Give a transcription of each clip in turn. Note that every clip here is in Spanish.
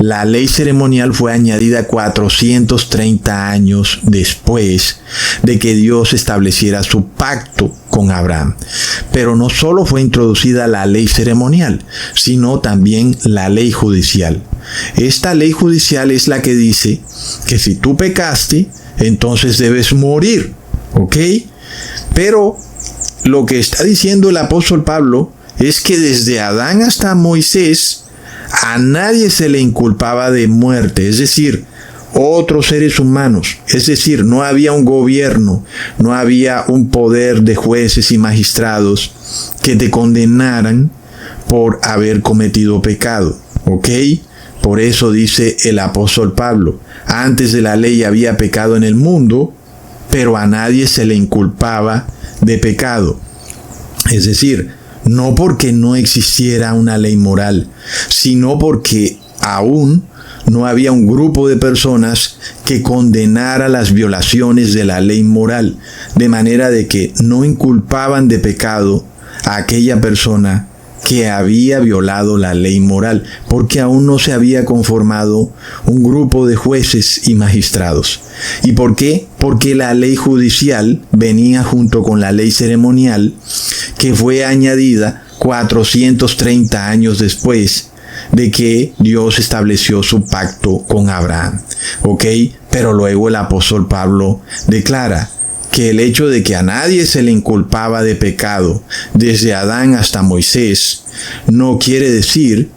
La ley ceremonial fue añadida 430 años después de que Dios estableciera su pacto con Abraham. Pero no solo fue introducida la ley ceremonial, sino también la ley judicial. Esta ley judicial es la que dice que si tú pecaste, entonces debes morir, ¿ok? Pero lo que está diciendo el apóstol Pablo es que desde Adán hasta Moisés, a nadie se le inculpaba de muerte, es decir, otros seres humanos. Es decir, no había un gobierno, no había un poder de jueces y magistrados que te condenaran por haber cometido pecado, ¿ok? Por eso dice el apóstol Pablo, antes de la ley había pecado en el mundo, pero a nadie se le inculpaba de pecado. Es decir, no porque no existiera una ley moral, sino porque aún no había un grupo de personas que condenara las violaciones de la ley moral, de manera de que no inculpaban de pecado a aquella persona que había violado la ley moral, porque aún no se había conformado un grupo de jueces y magistrados. ¿Y por qué? Porque la ley judicial venía junto con la ley ceremonial, que fue añadida 430 años después de que Dios estableció su pacto con Abraham. ¿Ok? Pero luego el apóstol Pablo declara que el hecho de que a nadie se le inculpaba de pecado desde Adán hasta Moisés no quiere decir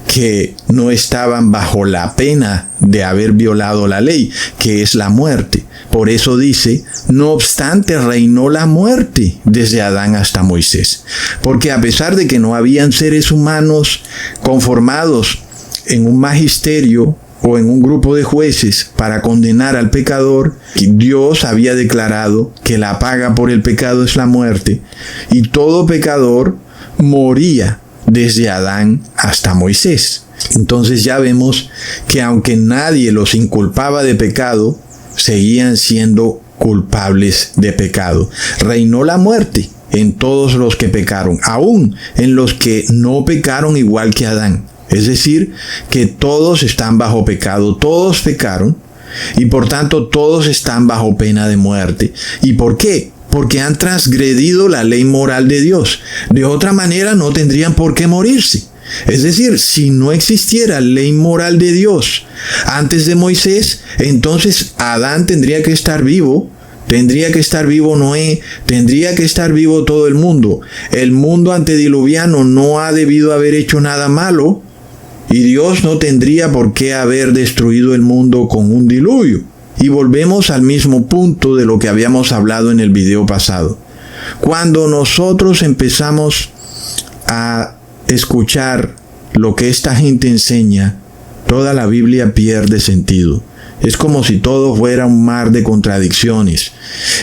que no estaban bajo la pena de haber violado la ley, que es la muerte. Por eso dice, no obstante reinó la muerte desde Adán hasta Moisés. Porque a pesar de que no habían seres humanos conformados en un magisterio o en un grupo de jueces para condenar al pecador, Dios había declarado que la paga por el pecado es la muerte, y todo pecador moría desde Adán hasta Moisés. Entonces ya vemos que aunque nadie los inculpaba de pecado, seguían siendo culpables de pecado. Reinó la muerte en todos los que pecaron, aún en los que no pecaron igual que Adán. Es decir, que todos están bajo pecado, todos pecaron, y por tanto todos están bajo pena de muerte. ¿Y por qué? Porque han transgredido la ley moral de Dios. De otra manera no tendrían por qué morirse. Es decir, si no existiera ley moral de Dios antes de Moisés, entonces Adán tendría que estar vivo, tendría que estar vivo Noé, tendría que estar vivo todo el mundo. El mundo antediluviano no ha debido haber hecho nada malo, y Dios no tendría por qué haber destruido el mundo con un diluvio. Y volvemos al mismo punto de lo que habíamos hablado en el video pasado. Cuando nosotros empezamos a escuchar lo que esta gente enseña, toda la Biblia pierde sentido. Es como si todo fuera un mar de contradicciones.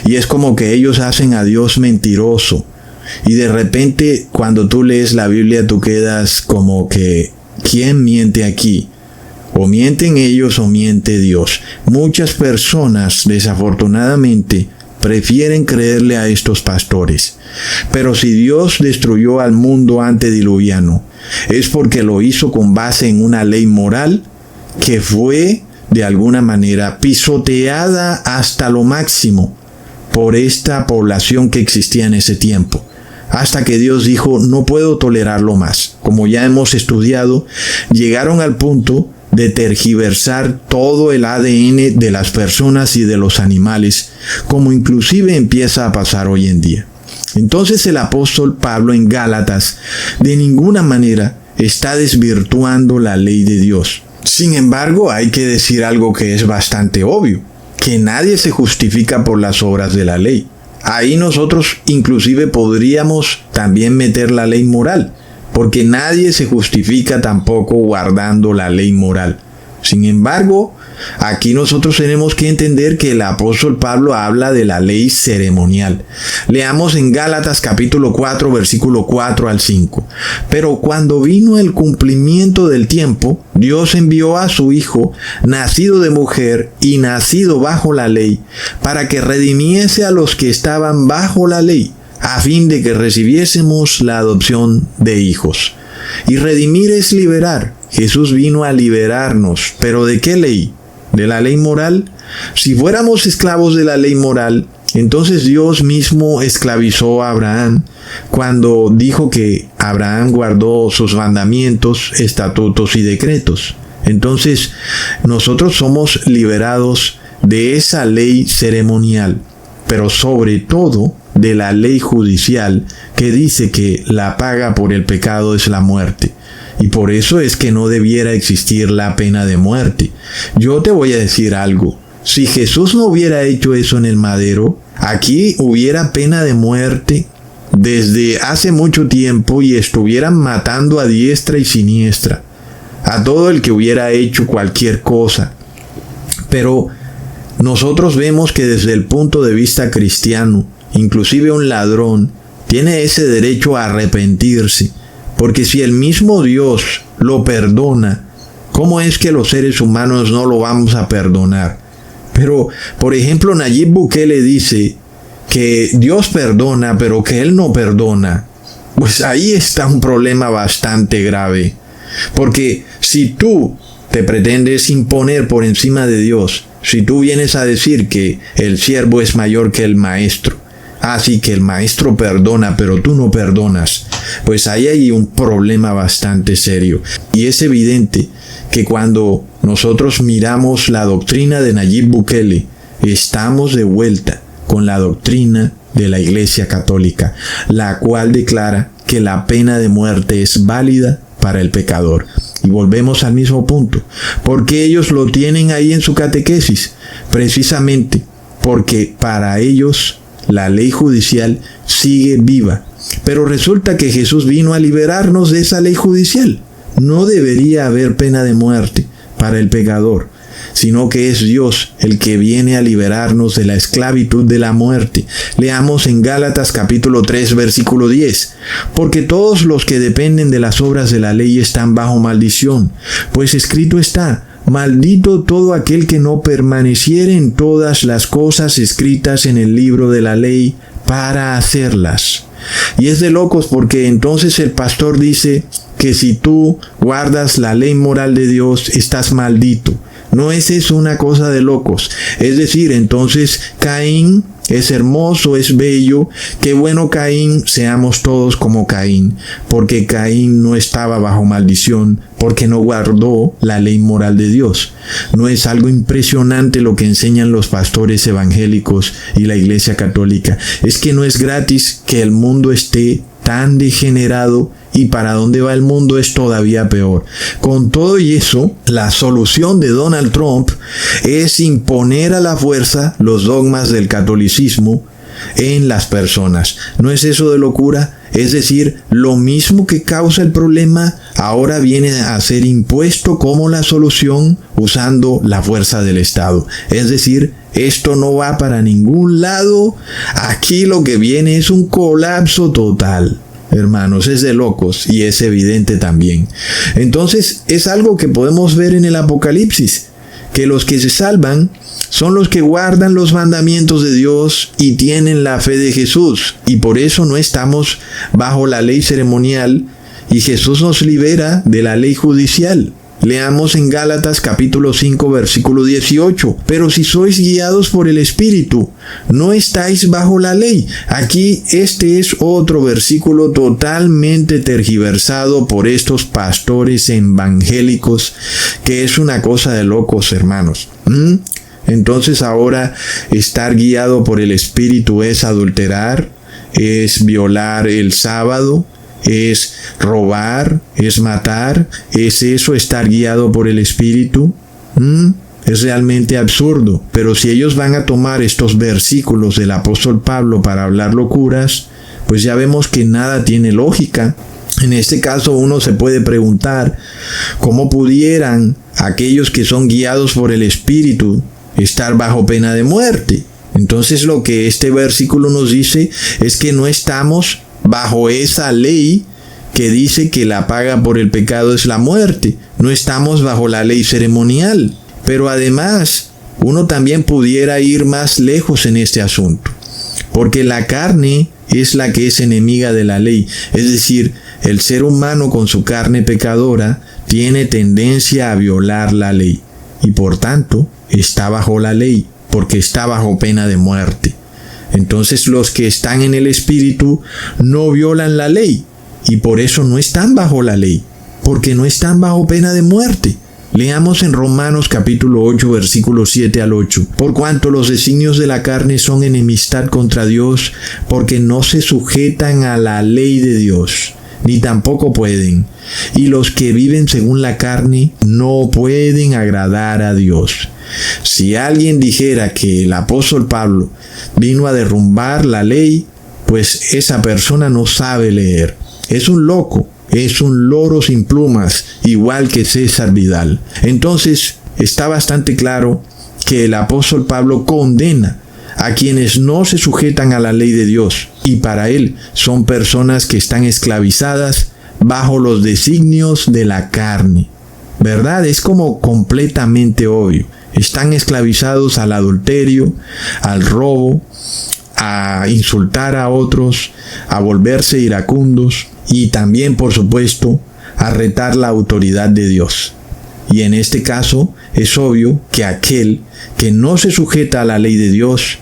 Y es como que ellos hacen a Dios mentiroso. Y de repente, cuando tú lees la Biblia, tú quedas como que, ¿quién miente aquí? O mienten ellos o miente Dios. Muchas personas, desafortunadamente, prefieren creerle a estos pastores. Pero si Dios destruyó al mundo antediluviano, es porque lo hizo con base en una ley moral que fue, de alguna manera, pisoteada hasta lo máximo por esta población que existía en ese tiempo. Hasta que Dios dijo, no puedo tolerarlo más. Como ya hemos estudiado, llegaron al punto de tergiversar todo el ADN de las personas y de los animales, como inclusive empieza a pasar hoy en día. Entonces el apóstol Pablo en Gálatas de ninguna manera está desvirtuando la ley de Dios. Sin embargo, hay que decir algo que es bastante obvio, que nadie se justifica por las obras de la ley. Ahí nosotros inclusive podríamos también meter la ley moral, porque nadie se justifica tampoco guardando la ley moral. Sin embargo, aquí nosotros tenemos que entender que el apóstol Pablo habla de la ley ceremonial. Leamos en Gálatas capítulo 4, versículo 4 al 5. Pero cuando vino el cumplimiento del tiempo, Dios envió a su Hijo, nacido de mujer y nacido bajo la ley, para que redimiese a los que estaban bajo la ley, a fin de que recibiésemos la adopción de hijos. Y redimir es liberar. Jesús vino a liberarnos. ¿Pero de qué ley? ¿De la ley moral? Si fuéramos esclavos de la ley moral, entonces Dios mismo esclavizó a Abraham cuando dijo que Abraham guardó sus mandamientos, estatutos y decretos. Entonces, nosotros somos liberados de esa ley ceremonial, pero sobre todo de la ley judicial que dice que la paga por el pecado es la muerte. Y por eso es que no debiera existir la pena de muerte. Yo te voy a decir algo. Si Jesús no hubiera hecho eso en el madero, aquí hubiera pena de muerte desde hace mucho tiempo y estuvieran matando a diestra y siniestra a todo el que hubiera hecho cualquier cosa. Pero nosotros vemos que desde el punto de vista cristiano, inclusive un ladrón tiene ese derecho a arrepentirse, porque si el mismo Dios lo perdona, ¿cómo es que los seres humanos no lo vamos a perdonar? Pero, por ejemplo, Nayib Bukele dice que Dios perdona, pero que Él no perdona. Pues ahí está un problema bastante grave. Porque si tú te pretendes imponer por encima de Dios, si tú vienes a decir que el siervo es mayor que el maestro, así que el maestro perdona, pero tú no perdonas, pues ahí hay un problema bastante serio. Y es evidente que cuando nosotros miramos la doctrina de Nayib Bukele, estamos de vuelta con la doctrina de la Iglesia Católica, la cual declara que la pena de muerte es válida para el pecador. Y volvemos al mismo punto. porque ellos lo tienen ahí en su catequesis? Precisamente porque para ellos la ley judicial sigue viva. Pero resulta que Jesús vino a liberarnos de esa ley judicial. No debería haber pena de muerte para el pecador, sino que es Dios el que viene a liberarnos de la esclavitud de la muerte. Leamos en Gálatas capítulo 3, versículo 10. Porque todos los que dependen de las obras de la ley están bajo maldición, pues escrito está: maldito todo aquel que no permaneciere en todas las cosas escritas en el libro de la ley para hacerlas. Y es de locos, porque entonces el pastor dice que si tú guardas la ley moral de Dios, estás maldito. ¿No es eso una cosa de locos? Es decir, entonces Caín es hermoso, es bello. Qué bueno, Caín, seamos todos como Caín, porque Caín no estaba bajo maldición, porque no guardó la ley moral de Dios. ¿No es algo impresionante lo que enseñan los pastores evangélicos y la Iglesia Católica? Es que no es gratis que el mundo esté tan degenerado, y para dónde va el mundo es todavía peor. Con todo y eso, la solución de Donald Trump es imponer a la fuerza los dogmas del catolicismo en las personas. ¿No es eso de locura? Es decir, lo mismo que causa el problema ahora viene a ser impuesto como la solución usando la fuerza del Estado. Es decir, esto no va para ningún lado. Aquí lo que viene es un colapso total. Hermanos, es de locos y es evidente también. Entonces, es algo que podemos ver en el Apocalipsis, que los que se salvan son los que guardan los mandamientos de Dios y tienen la fe de Jesús. Y por eso no estamos bajo la ley ceremonial y Jesús nos libera de la ley judicial. Leamos en Gálatas capítulo 5 versículo 18. Pero si sois guiados por el Espíritu, no estáis bajo la ley. Aquí este es otro versículo totalmente tergiversado por estos pastores evangélicos, que es una cosa de locos, hermanos. Entonces ahora estar guiado por el Espíritu es adulterar, es violar el sábado, es robar, es matar. ¿Es eso estar guiado por el Espíritu? Es realmente absurdo. Pero si ellos van a tomar estos versículos del apóstol Pablo para hablar locuras, pues ya vemos que nada tiene lógica. En este caso uno se puede preguntar, ¿cómo pudieran aquellos que son guiados por el Espíritu estar bajo pena de muerte? Entonces lo que este versículo nos dice es que no estamos bajo esa ley que dice que la paga por el pecado es la muerte. No estamos bajo la ley ceremonial. Pero además, uno también pudiera ir más lejos en este asunto, porque la carne es la que es enemiga de la ley. Es decir, El ser humano con su carne pecadora tiene tendencia a violar la ley y por tanto está bajo la ley porque está bajo pena de muerte. Entonces los que están en el Espíritu no violan la ley y por eso no están bajo la ley, porque no están bajo pena de muerte. Leamos en Romanos capítulo 8, versículos 7 al 8. Por cuanto los designios de la carne son enemistad contra Dios, porque no se sujetan a la ley de Dios, ni tampoco pueden. Y los que viven según la carne no pueden agradar a Dios. Si alguien dijera que el apóstol Pablo vino a derrumbar la ley, pues esa persona no sabe leer. Es un loco. Es un loro sin plumas, igual que César Vidal. Entonces, está bastante claro que el apóstol Pablo condena a quienes no se sujetan a la ley de Dios, y para él son personas que están esclavizadas bajo los designios de la carne. ¿Verdad? Es como completamente obvio. Están esclavizados al adulterio, al robo, a insultar a otros, a volverse iracundos y también, por supuesto, a retar la autoridad de Dios. Y en este caso es obvio que aquel que no se sujeta a la ley de Dios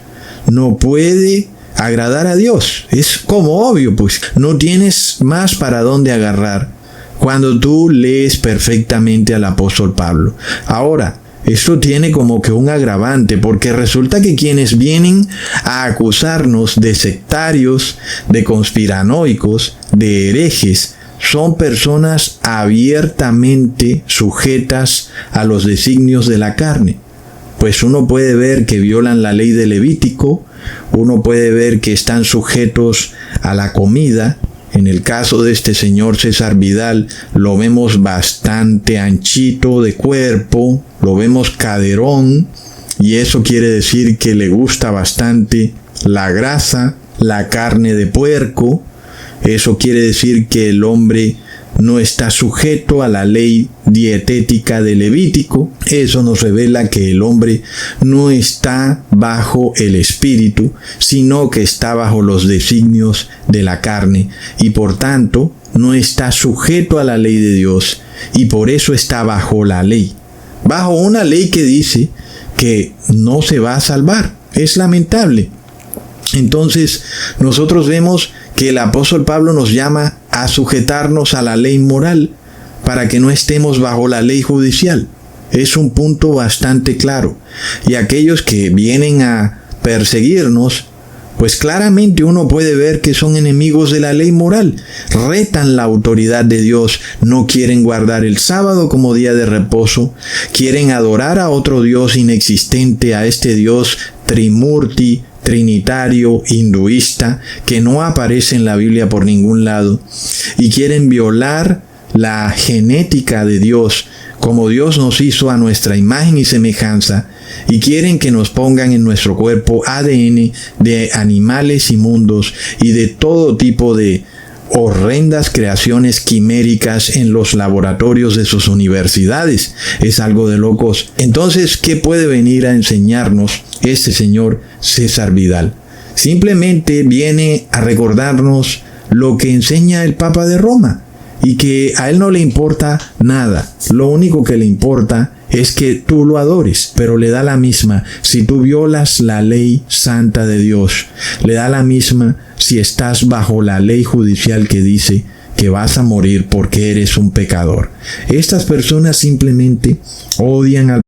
no puede agradar a Dios. Es como obvio, pues no tienes más para dónde agarrar cuando tú lees perfectamente al apóstol Pablo. Ahora, esto tiene como que un agravante, porque resulta que quienes vienen a acusarnos de sectarios, de conspiranoicos, de herejes, son personas abiertamente sujetas a los designios de la carne. Pues uno puede ver que violan la ley de Levítico, uno puede ver que están sujetos a la comida. En el caso de este señor César Vidal, lo vemos bastante anchito de cuerpo, lo vemos caderón, y eso quiere decir que le gusta bastante la grasa, la carne de puerco. Eso quiere decir que el hombre no está sujeto a la ley dietética de Levítico. Eso nos revela que el hombre no está bajo el espíritu, sino que está bajo los designios de la carne y por tanto no está sujeto a la ley de Dios y por eso está bajo la ley. Bajo una ley que dice que no se va a salvar. Es lamentable. Entonces nosotros vemos que el apóstol Pablo nos llama a sujetarnos a la ley moral para que no estemos bajo la ley judicial. Es un punto bastante claro. Y aquellos que vienen a perseguirnos, pues claramente uno puede ver que son enemigos de la ley moral. Retan la autoridad de Dios, no quieren guardar el sábado como día de reposo, quieren adorar a otro Dios inexistente, a este Dios trimurti, trinitario, hinduista, que no aparece en la Biblia por ningún lado, y quieren violar la genética de Dios, como Dios nos hizo a nuestra imagen y semejanza, y quieren que nos pongan en nuestro cuerpo ADN de animales inmundos y de todo tipo de horrendas creaciones quiméricas en los laboratorios de sus universidades. Es algo de locos. Entonces, ¿qué puede venir a enseñarnos este señor César Vidal? Simplemente viene a recordarnos lo que enseña el Papa de Roma y que a él no le importa nada. Lo único que le importa es que tú lo adores, pero le da la misma si tú violas la ley santa de Dios. Le da la misma si estás bajo la ley judicial que dice que vas a morir porque eres un pecador. Estas personas simplemente odian al